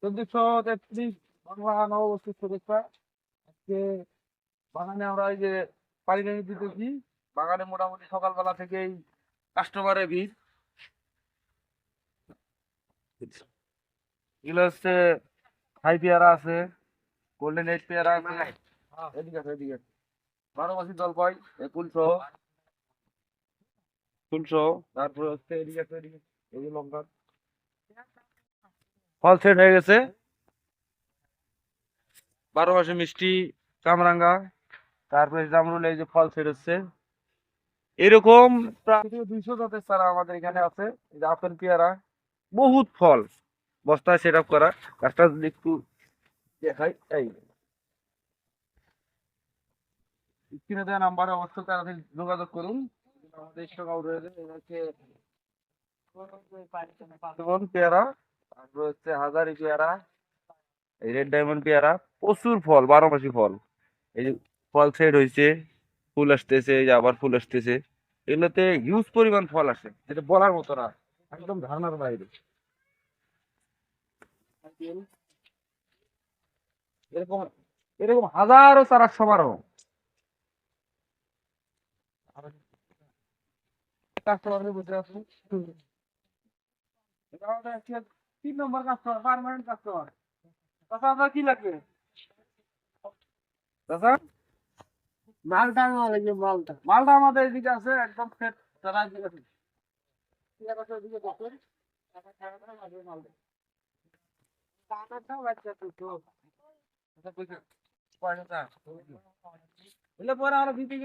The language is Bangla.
1433 বাংলা নববর্ষের শুভেচ্ছা। আজকে বাগানে আমরা এই যে পানি টানি দিতেছি। বাগানে মোটামুটি সকালবেলা থেকেই কাস্টমারের ভিড়। এগুলো হচ্ছে থাই পেয়ারা আছে, গোল্ডেন এইট পেয়ারা আছে। এদিকে আছে, এদিকে আছে। 12 মাসি জলপাই, এই ফুল সহ। তারপরে হচ্ছে এদিকে আছে, এদিকে এই যে লঙ্কা ফল সেট হয়ে গেছে। 12 মাসে মিষ্টি কামরাঙ্গা, তারপরে জামরুল, এই যে ফল সেট হচ্ছে। এরকম প্রায় 200 জাতের চারা আমাদের এখানে আছে। এই যে আপেল পেয়ারা, বহুত ফল বস্তায় সেট আপ করা। গাছটা যদি একটু দেখাই, এই স্ক্রিনে দেওয়া নাম্বারে অবশ্যই তাড়াতাড়ি যোগাযোগ করুন। আমাদের স্টক আউট হয়ে যাবে। এটা হচ্ছে সুমন পেয়ারা, তারপরে হচ্ছে হাজারি পেয়ারা, এই রেড ডায়মন্ড পেয়ারা। প্রচুর ফল, 12 মাসি ফল। এই যে ফল সেট হয়েছে, ফুল আসতেছে, এই যে আবার ফুল আসতেছে। এগুলোতে হিউজ পরিমাণ ফল আসে, যেটা বলার মতো না, একদম ধারণার বাইরে। এরকম এরকম হাজারো চারার সমারোহ। কাস্টমার বুঝে আসুন। এটা আমাদের আজকে 3 নম্বর কাস্টমার, পার্মানেন্ট কাস্টমার। চাচা, আপনার কি লাগবে? চাচা, মালটা নেওয়া লাগবে, মালটা আমাদের এদিকে আছে, একদম ফ্রেশ। তারা এদিকে আছে। ঠিক আছে, এদিকে দেখুন। টাকা ছাড়া তো লাগবে মালটা। টাকাটাও বাচ্চা তো। আচ্ছা, পয়সা পয়সা। এলে পরে আমরা দিতে